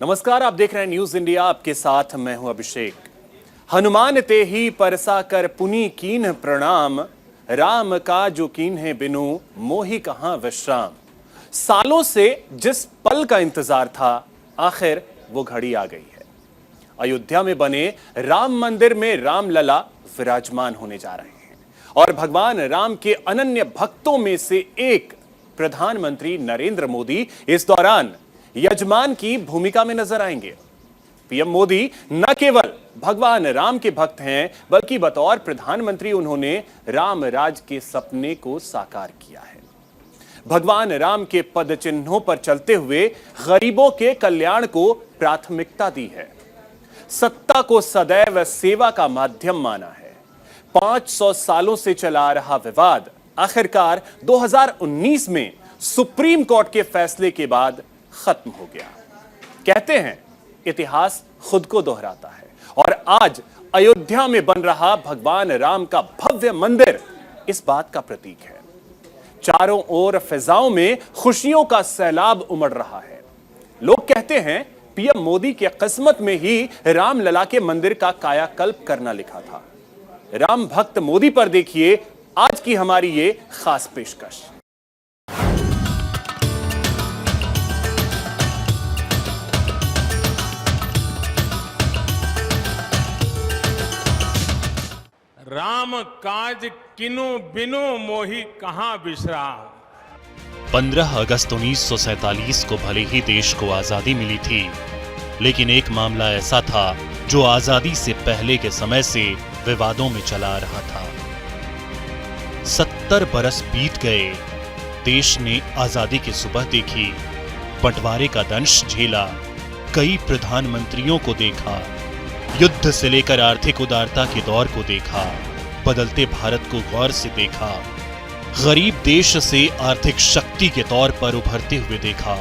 नमस्कार, आप देख रहे हैं न्यूज इंडिया। आपके साथ मैं हूं अभिषेक। हनुमान ते ही परसा कर पुनि कीन्ह प्रणाम, राम का जो कीन्हे बिनु मोहि कहां विश्राम। सालों से जिस पल का इंतजार था, आखिर वो घड़ी आ गई है। अयोध्या में बने राम मंदिर में रामलला विराजमान होने जा रहे हैं और भगवान राम के अनन्य भक्तों में से एक प्रधानमंत्री नरेंद्र मोदी इस दौरान यजमान की भूमिका में नजर आएंगे। पीएम मोदी न केवल भगवान राम के भक्त हैं, बल्कि बतौर प्रधानमंत्री उन्होंने राम राज के सपने को साकार किया है। भगवान राम के पद चिन्हों पर चलते हुए गरीबों के कल्याण को प्राथमिकता दी है। सत्ता को सदैव सेवा का माध्यम माना है। 500 सालों से चला आ रहा विवाद आखिरकार 2019 में सुप्रीम कोर्ट के फैसले के बाद खत्म हो गया। कहते हैं इतिहास खुद को दोहराता है और आज अयोध्या में बन रहा भगवान राम का भव्य मंदिर इस बात का प्रतीक है। चारों ओर फिजाओं में खुशियों का सैलाब उमड़ रहा है। लोग कहते हैं पीएम मोदी के किस्मत में ही रामलला के मंदिर का कायाकल्प करना लिखा था। राम भक्त मोदी पर देखिए आज की हमारी ये खास पेशकश। राम काज किनु बिनु मोहि कहां विश्राम। 15 अगस्त 1947 को भले ही देश को आजादी मिली थी, लेकिन एक मामला ऐसा था जो आजादी से पहले के समय से विवादों में चला आ रहा था। 70 बरस बीत गए, देश ने आजादी की सुबह देखी, बंटवारे का दंश झेला, कई प्रधानमंत्रियों को देखा, युद्ध से लेकर आर्थिक उदारता के दौर को देखा, बदलते भारत को गौर से देखा, गरीब देश से आर्थिक शक्ति के तौर पर उभरते हुए देखा।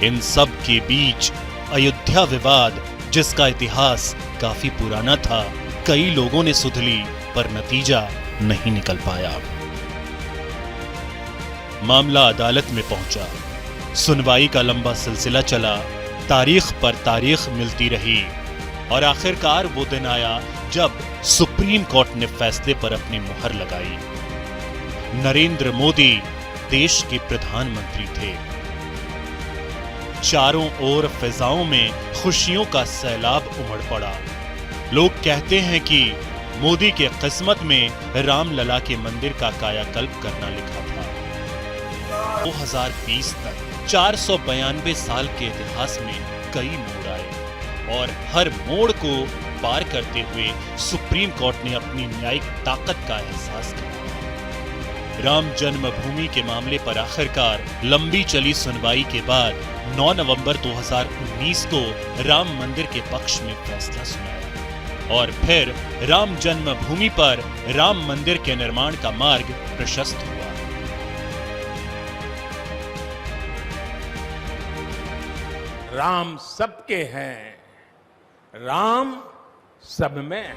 इन सब के बीच अयोध्या विवाद, जिसका इतिहास काफी पुराना था, कई लोगों ने सुध ली, पर नतीजा नहीं निकल पाया। मामला अदालत में पहुंचा, सुनवाई का लंबा सिलसिला चला, तारीख पर तारीख मिलती रही और आखिरकार वो दिन आया जब सुप्रीम कोर्ट ने फैसले पर अपनी मुहर लगाई। नरेंद्र मोदी देश के प्रधानमंत्री थे। चारों ओर फिजाओं में खुशियों का सैलाब उमड़ पड़ा। लोग कहते हैं कि मोदी के किस्मत में रामलला के मंदिर का कायाकल्प करना लिखा था। 2020 तक 492 साल के इतिहास में कई मोड़ आए और हर मोड़ को पार करते हुए सुप्रीम कोर्ट ने अपनी न्यायिक ताकत का एहसास किया। राम जन्मभूमि के मामले पर आखिरकार लंबी चली सुनवाई के बाद 9 नवंबर 2019 को राम मंदिर के पक्ष में फैसला सुनाया और फिर राम जन्मभूमि पर राम मंदिर के निर्माण का मार्ग प्रशस्त हुआ। राम सबके हैं, राम सब में।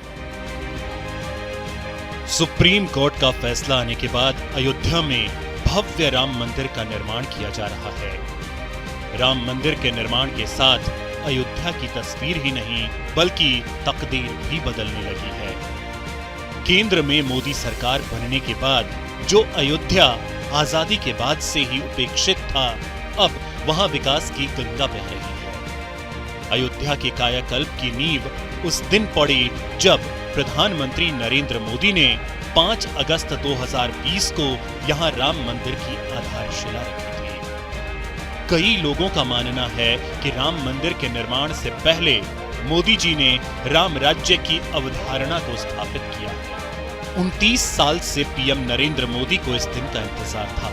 सुप्रीम कोर्ट का फैसला आने के बाद अयोध्या में भव्य राम मंदिर का निर्माण किया जा रहा है। राम मंदिर के निर्माण के साथ अयोध्या की तस्वीर ही नहीं, बल्कि तकदीर भी बदलने लगी है। केंद्र में मोदी सरकार बनने के बाद जो अयोध्या आजादी के बाद से ही उपेक्षित था, अब वहां विकास की गंगा बह रही है। अयोध्या के कायाकल्प की नींव उस दिन पड़ी जब प्रधानमंत्री नरेंद्र मोदी ने 5 अगस्त 2020 को यहां राम मंदिर की आधारशिला रखी थी। कई लोगों का मानना है कि राम मंदिर के निर्माण से पहले मोदी जी ने राम राज्य की अवधारणा को स्थापित किया। 29 साल से पीएम नरेंद्र मोदी को इस दिन का इंतजार था।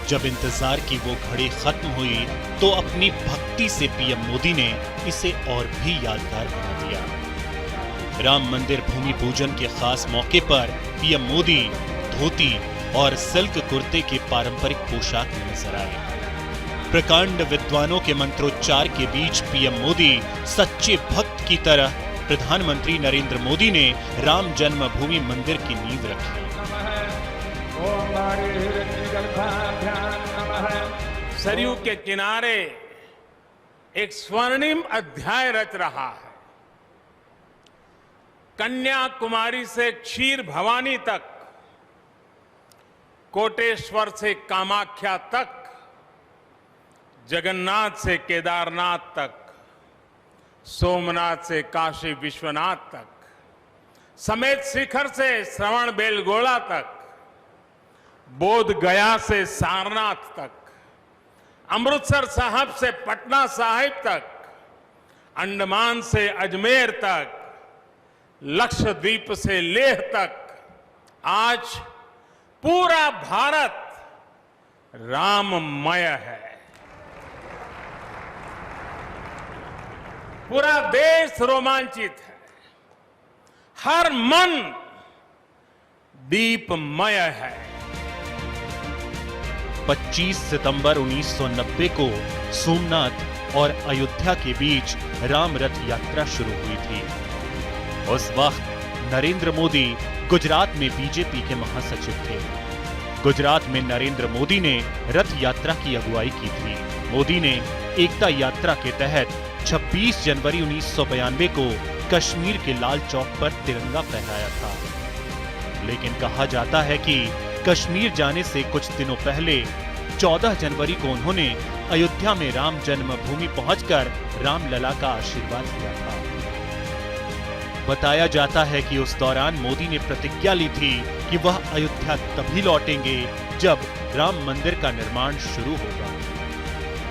जब इंतजार की वो घड़ी खत्म हुई तो अपनी भक्ति से पीएम मोदी ने इसे और भी यादगार बना दिया। राम मंदिर भूमि पूजन के खास मौके पर पीएम मोदी धोती और सिल्क कुर्ते के पारंपरिक पोशाक में नजर आए। प्रकांड विद्वानों के मंत्रोच्चार के बीच पीएम मोदी सच्चे भक्त की तरह प्रधानमंत्री नरेंद्र मोदी ने राम जन्मभूमि मंदिर की नींव रखी। सरयू के किनारे एक स्वर्णिम अध्याय रच रहा है। कन्याकुमारी से क्षीर भवानी तक, कोटेश्वर से कामाख्या तक, जगन्नाथ से केदारनाथ तक, सोमनाथ से काशी विश्वनाथ तक, समेत शिखर से श्रवण बेलगोला तक, बोध गया से सारनाथ तक, अमृतसर साहब से पटना साहिब तक, अंडमान से अजमेर तक, लक्षद्वीप से लेह तक, आज पूरा भारत राममय है। पूरा देश रोमांचित है, हर मन दीपमय है। 25 सितंबर 1990 को सोमनाथ और अयोध्या के बीच राम रथ यात्रा शुरू हुई थी। उस वक्त नरेंद्र मोदी गुजरात में बीजेपी के महासचिव थे। गुजरात में नरेंद्र मोदी ने रथ यात्रा की अगुवाई की थी। मोदी ने एकता यात्रा के तहत 26 जनवरी 1992 को कश्मीर के लाल चौक पर तिरंगा फहराया था। लेकिन कहा जाता है कि कश्मीर जाने से कुछ दिनों पहले 14 जनवरी को उन्होंने अयोध्या में राम जन्मभूमि पहुंचकर रामलला का आशीर्वाद लिया था। बताया जाता है कि उस दौरान मोदी ने प्रतिज्ञा ली थी कि वह अयोध्या तभी लौटेंगे जब राम मंदिर का निर्माण शुरू होगा।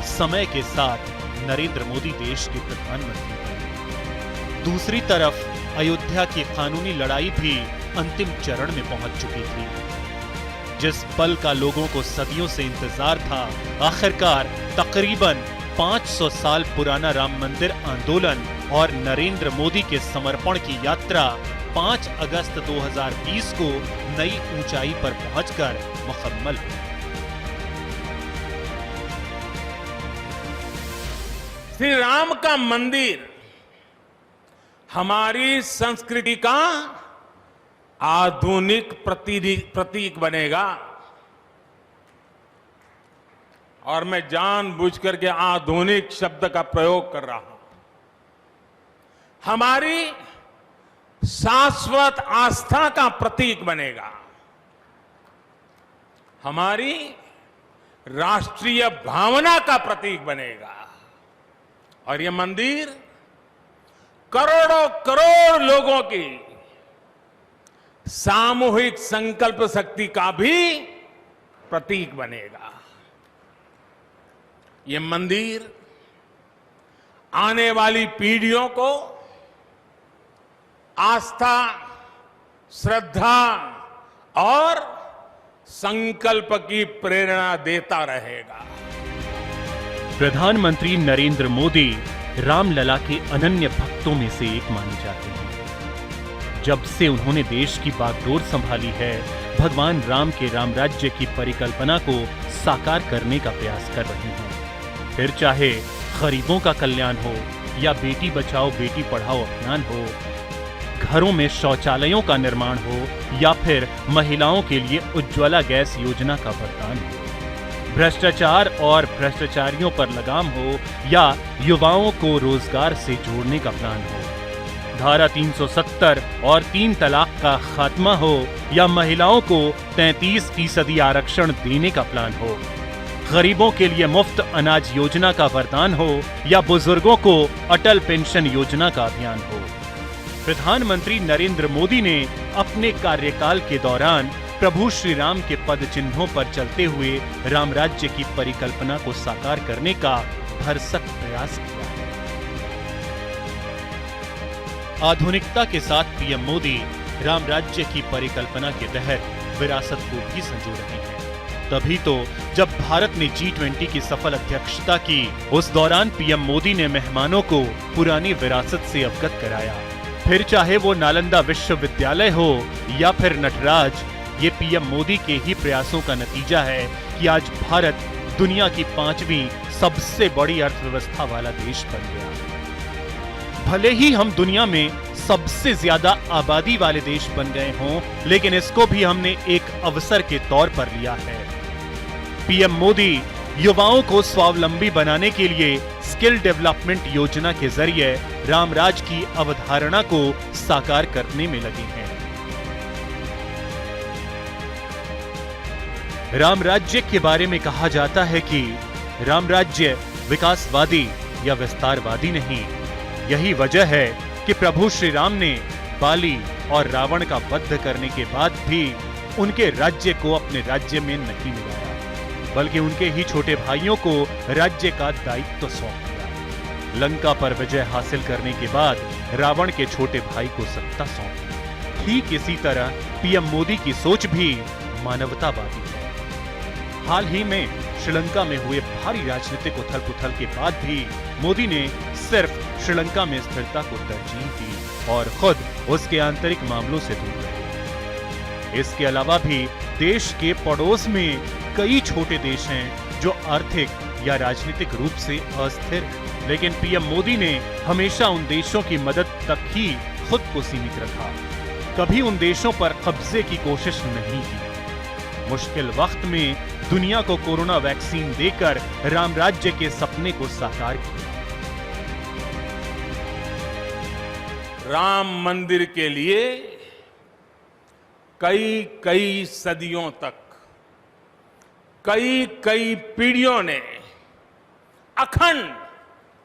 समय के साथ नरेंद्र मोदी देश के प्रधानमंत्री बने। दूसरी तरफ अयोध्या की कानूनी लड़ाई भी अंतिम चरण में पहुंच चुकी थी। जिस पल का लोगों को सदियों से इंतजार था, आखिरकार तकरीबन 500 साल पुराना राम मंदिर आंदोलन और नरेंद्र मोदी के समर्पण की यात्रा 5 अगस्त 2020 को नई ऊंचाई पर पहुंचकर मुकम्मल हुई। श्री राम का मंदिर हमारी संस्कृति का आधुनिक प्रतीक बनेगा। और मैं जानबूझकर के आधुनिक शब्द का प्रयोग कर रहा हूं। हमारी शाश्वत आस्था का प्रतीक बनेगा। हमारी राष्ट्रीय भावना का प्रतीक बनेगा। और यह मंदिर करोड़ों करोड़ लोगों की सामूहिक संकल्प शक्ति का भी प्रतीक बनेगा। ये मंदिर आने वाली पीढ़ियों को आस्था, श्रद्धा और संकल्प की प्रेरणा देता रहेगा। प्रधानमंत्री नरेंद्र मोदी रामलला के अनन्य भक्तों में से एक माने जाते हैं। जब से उन्होंने देश की बागडोर संभाली है, भगवान राम के रामराज्य की परिकल्पना को साकार करने का प्रयास कर रहे हैं। फिर चाहे गरीबों का कल्याण हो या बेटी बचाओ बेटी पढ़ाओ अभियान हो, घरों में शौचालयों का निर्माण हो या फिर महिलाओं के लिए उज्ज्वला गैस योजना का वरदान हो, भ्रष्टाचार और भ्रष्टाचारियों पर लगाम हो या युवाओं को रोजगार से जोड़ने का प्लान हो, धारा 370 और 3 तलाक का खात्मा हो या महिलाओं को 33% आरक्षण देने का प्लान हो, गरीबों के लिए मुफ्त अनाज योजना का वरदान हो या बुजुर्गों को अटल पेंशन योजना का अभियान हो। प्रधानमंत्री नरेंद्र मोदी ने अपने कार्यकाल के दौरान प्रभु श्री राम के पद चिन्हों पर चलते हुए रामराज्य की परिकल्पना को साकार करने का भरसक प्रयास किया है। आधुनिकता के साथ पीएम मोदी रामराज्य की परिकल्पना के तहत विरासत को भी संजो रहे हैं। तभी तो जब भारत ने G20 की सफल अध्यक्षता की, उस दौरान पीएम मोदी ने मेहमानों को पुरानी विरासत से अवगत कराया। फिर चाहे वो नालंदा विश्वविद्यालय हो या फिर नटराज, ये पीएम मोदी के ही प्रयासों का नतीजा है कि आज भारत दुनिया की 5वीं सबसे बड़ी अर्थव्यवस्था वाला देश बन गया। भले ही हम दुनिया में सबसे ज्यादा आबादी वाले देश बन गए हों, लेकिन इसको भी हमने एक अवसर के तौर पर लिया है। पीएम मोदी युवाओं को स्वावलंबी बनाने के लिए स्किल डेवलपमेंट योजना के जरिए रामराज की अवधारणा को साकार करने में लगे हैं। रामराज्य के बारे में कहा जाता है कि रामराज्य विकासवादी या विस्तारवादी नहीं। यही वजह है कि प्रभु श्री राम ने बाली और रावण का वध करने के बाद भी उनके राज्य को अपने राज्य में नहीं मिलाया, बल्कि उनके ही छोटे भाइयों को राज्य का दायित्व सौंप दिया। लंका पर विजय हासिल करने के बाद रावण के छोटे भाई को सत्ता सौंपी। ठीक इसी तरह पीएम मोदी की सोच भी मानवतावादी है। हाल ही में श्रीलंका में हुए भारी राजनीतिक उथल-पुथल के बाद भी मोदी ने सिर्फ श्रीलंका में स्थिरता को तरजीह दी और खुद उसके आंतरिक मामलों से दूर रहे। इसके अलावा भी देश के पड़ोस में कई छोटे देश हैं जो आर्थिक या राजनीतिक रूप से अस्थिर हैं, लेकिन पीएम मोदी ने हमेशा उन देशों की मदद तक ही खुद को सीमित रखा, कभी उन देशों पर कब्जे की कोशिश नहीं की। मुश्किल वक्त में दुनिया को कोरोना वैक्सीन देकर रामराज्य के सपने को साकार किया। राम मंदिर के लिए कई सदियों तक कई पीढ़ियों ने अखंड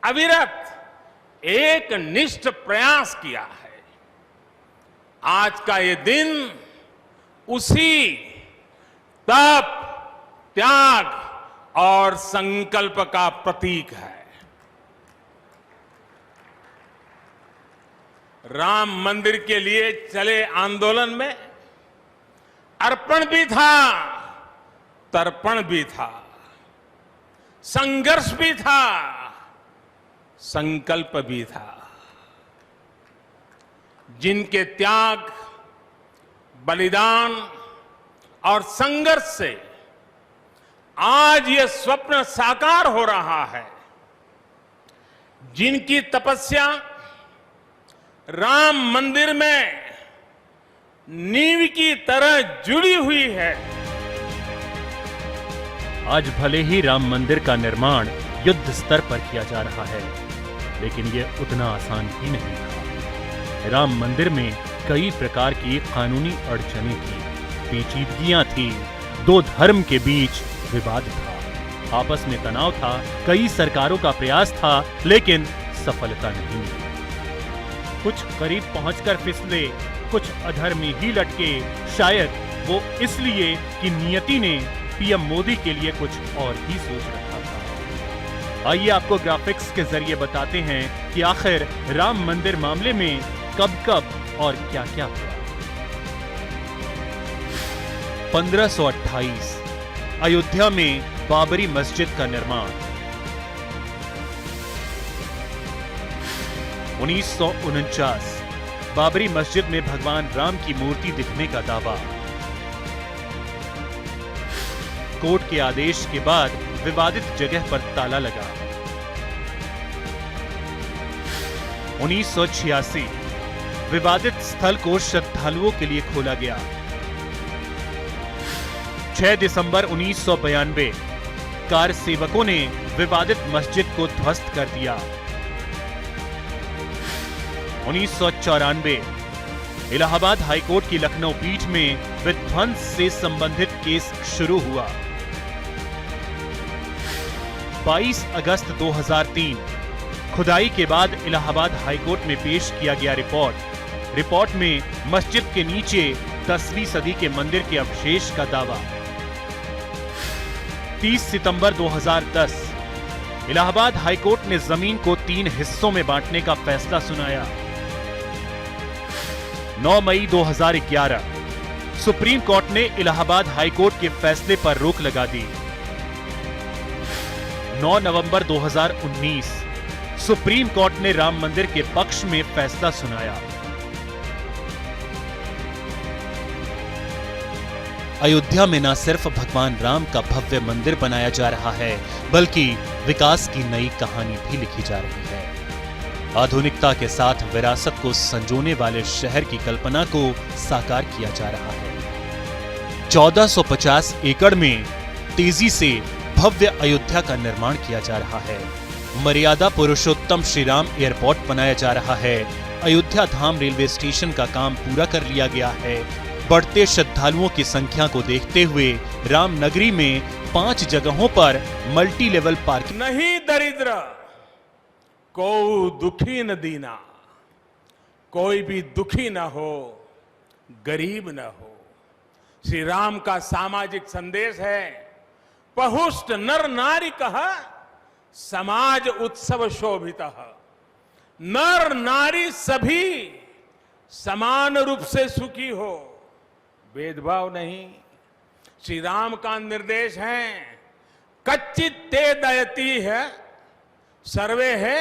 अविरत एक निष्ठ प्रयास किया है। आज का ये दिन उसी तप, त्याग और संकल्प का प्रतीक है। राम मंदिर के लिए चले आंदोलन में अर्पण भी था, तर्पण भी था, संघर्ष भी था, संकल्प भी था। जिनके त्याग, बलिदान और संघर्ष से आज ये स्वप्न साकार हो रहा है, जिनकी तपस्या राम मंदिर में नींव की तरह जुड़ी हुई है। आज भले ही राम मंदिर का निर्माण युद्ध स्तर पर किया जा रहा है, लेकिन यह उतना आसान भी नहीं था। राम मंदिर में कई प्रकार की कानूनी अड़चनें थी, पेचीदगियां थी, दो धर्म के बीच विवाद था, आपस में तनाव था, कई सरकारों का प्रयास था, लेकिन सफलता नहीं मिली। कुछ करीब पहुंचकर फिसले, कुछ अधर में ही लटके, शायद वो इसलिए कि नियति ने पीएम मोदी के लिए कुछ और ही सोच रखा था। आइए आपको ग्राफिक्स के जरिए बताते हैं कि आखिर राम मंदिर मामले में कब और क्या हुआ। 1528 अयोध्या में बाबरी मस्जिद का निर्माण। 1949 बाबरी मस्जिद में भगवान राम की मूर्ति दिखने का दावा। कोर्ट के आदेश के बाद विवादित जगह पर ताला लगा। 1986 विवादित स्थल को श्रद्धालुओं के लिए खोला गया। 6 दिसंबर 1992 कार सेवकों ने विवादित मस्जिद को ध्वस्त कर दिया। 1994 इलाहाबाद हाईकोर्ट की लखनऊ पीठ में विध्वंस से संबंधित केस शुरू हुआ। 22 अगस्त 2003 खुदाई के बाद इलाहाबाद हाईकोर्ट में पेश किया गया रिपोर्ट में मस्जिद के नीचे 10वीं सदी के मंदिर के अवशेष का दावा। 30 सितंबर 2010 इलाहाबाद हाईकोर्ट ने जमीन को 3 हिस्सों में बांटने का फैसला सुनाया। 9 मई 2011 सुप्रीम कोर्ट ने इलाहाबाद हाईकोर्ट के फैसले पर रोक लगा दी। 9 नवंबर 2019 सुप्रीम कोर्ट ने राम मंदिर के पक्ष में फैसला सुनाया। अयोध्या में न सिर्फ भगवान राम का भव्य मंदिर बनाया जा रहा है, बल्कि विकास की नई कहानी भी लिखी जा रही है। आधुनिकता के साथ विरासत को संजोने वाले शहर की कल्पना को साकार किया जा रहा है। 1450 एकड़ में तेजी से भव्य अयोध्या का निर्माण किया जा रहा है। मर्यादा पुरुषोत्तम श्री राम एयरपोर्ट बनाया जा रहा है। अयोध्या धाम रेलवे स्टेशन का काम पूरा कर लिया गया है। बढ़ते श्रद्धालुओं की संख्या को देखते हुए राम नगरी में 5 जगहों पर मल्टी लेवल पार्किंग। नहीं दरिद्र को दुखी न दीना, कोई भी दुखी न हो, गरीब न हो। श्री राम का सामाजिक संदेश है, पहुष्ट नर नारी कह समाज उत्सव शोभित। नर नारी सभी समान रूप से सुखी हो, भेदभाव नहीं। श्री राम का निर्देश है, कच्चित ते दयती है सर्वे है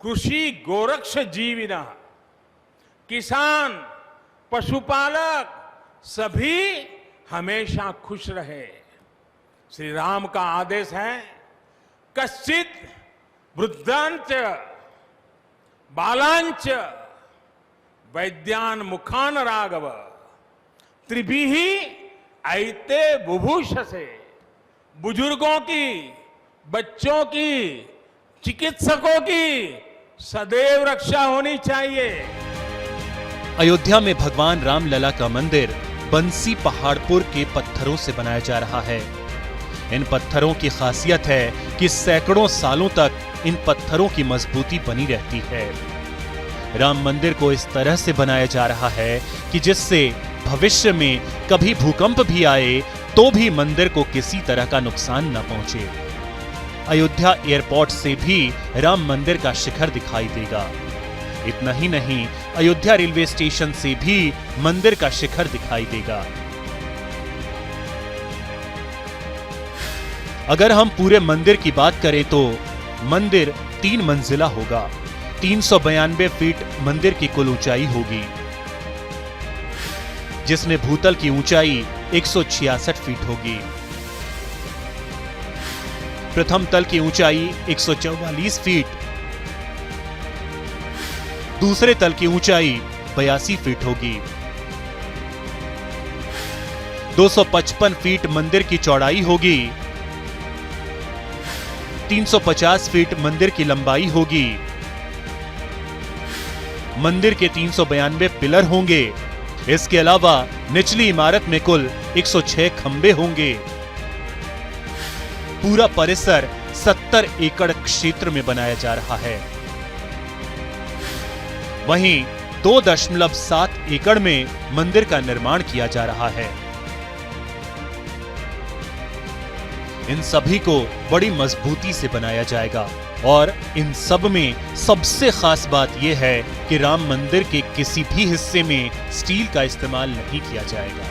कृषि गोरक्ष जीविना। किसान, पशुपालक सभी हमेशा खुश रहे। श्री राम का आदेश है, कश्चित वृद्धांच बालांच वैद्यान मुखान राघव त्रिभिः ऐते बुभूष से। बुजुर्गों की, बच्चों की, चिकित्सकों की सदैव रक्षा होनी चाहिए। अयोध्या में भगवान रामलला का मंदिर बंसी पहाड़पुर के पत्थरों से बनाया जा रहा है। इन पत्थरों की खासियत है कि सैकड़ों सालों तक इन पत्थरों की मजबूती बनी रहती है। राम मंदिर को इस तरह से बनाया जा रहा है कि जिससे भविष्य में कभी भूकंप भी आए तो भी मंदिर को किसी तरह का नुकसान न पहुंचे। अयोध्या एयरपोर्ट से भी राम मंदिर का शिखर दिखाई देगा। इतना ही नहीं, अयोध्या रेलवे स्टेशन से भी मंदिर का शिखर दिखाई देगा। अगर हम पूरे मंदिर की बात करें तो मंदिर 3 मंजिला होगा। 392 फीट मंदिर की कुल ऊंचाई होगी, जिसमें भूतल की ऊंचाई 166 फीट होगी। प्रथम तल की ऊंचाई 144 फीट, दूसरे तल की ऊंचाई 82 फीट होगी। 255 फीट मंदिर की चौड़ाई होगी। 350 फीट मंदिर की लंबाई होगी। मंदिर के 392 पिलर होंगे। इसके अलावा निचली इमारत में कुल 106 खंबे होंगे। पूरा परिसर 70 एकड़ क्षेत्र में बनाया जा रहा है। वहीं 2.7 एकड़ में मंदिर का निर्माण किया जा रहा है। इन सभी को बड़ी मजबूती से बनाया जाएगा और इन सब में सबसे खास बात यह है कि राम मंदिर के किसी भी हिस्से में स्टील का इस्तेमाल नहीं किया जाएगा।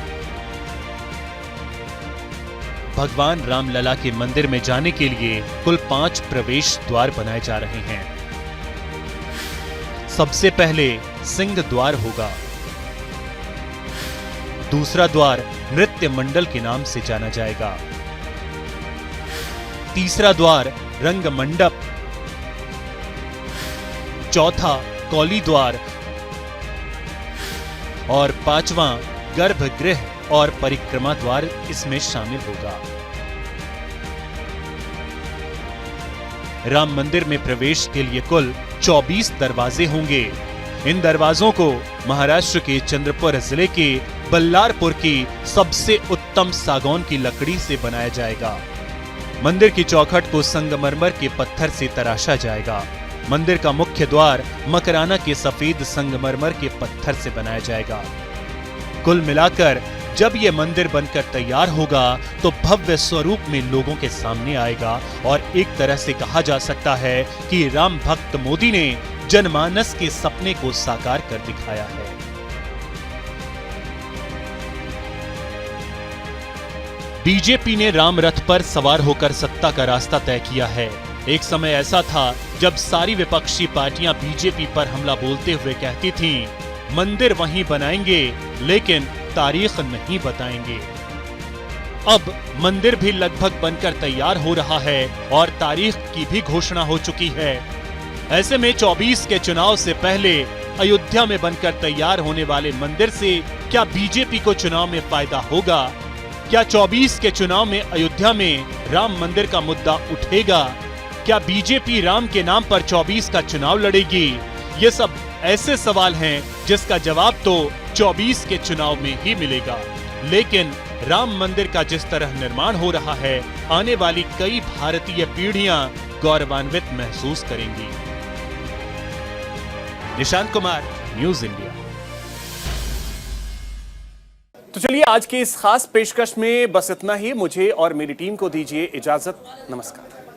भगवान रामलला के मंदिर में जाने के लिए कुल 5 प्रवेश द्वार बनाए जा रहे हैं। सबसे पहले सिंह द्वार होगा। दूसरा द्वार नृत्य मंडल के नाम से जाना जाएगा। तीसरा द्वार रंग मंडप, चौथा कौली द्वार और 5वां गर्भगृह और परिक्रमा द्वार इसमें शामिल होगा। राम मंदिर में प्रवेश के लिए कुल 24 दरवाजे होंगे। इन दरवाजों को महाराष्ट्र के चंद्रपुर जिले के बल्लारपुर की सबसे उत्तम सागौन की लकड़ी से बनाया जाएगा। मंदिर की चौखट को संगमरमर के पत्थर से तराशा जाएगा। मंदिर का मुख्य द्वार मकराना के सफेद संगमरमर के पत्थर से बनाया जाएगा। कुल मिलाकर जब यह मंदिर बनकर तैयार होगा तो भव्य स्वरूप में लोगों के सामने आएगा और एक तरह से कहा जा सकता है कि राम भक्त मोदी ने जनमानस के सपने को साकार कर दिखाया है। बीजेपी ने राम रथ पर सवार होकर सत्ता का रास्ता तय किया है। एक समय ऐसा था जब सारी विपक्षी पार्टियां बीजेपी पर हमला बोलते हुए कहती थीं, मंदिर वहीं बनाएंगे लेकिन तारीख नहीं बताएंगे। अब मंदिर भी लगभग बनकर तैयार हो रहा है और तारीख की भी घोषणा हो चुकी है। ऐसे में 24 के चुनाव से पहले अयोध्या में बनकर तैयार होने वाले मंदिर से क्या बीजेपी को चुनाव में फायदा होगा? क्या 24 के चुनाव में अयोध्या में राम मंदिर का मुद्दा उठेगा? क्या बीजेपी राम के नाम पर 24 का चुनाव लड़ेगी? ये सब ऐसे सवाल हैं जिसका जवाब तो 24 के चुनाव में ही मिलेगा। लेकिन राम मंदिर का जिस तरह निर्माण हो रहा है, आने वाली कई भारतीय पीढ़ियां गौरवान्वित महसूस करेंगी। Nishant Kumar, news India. तो चलिए आज के इस खास पेशकश में बस इतना ही। मुझे और मेरी टीम को दीजिए इजाजत। नमस्कार।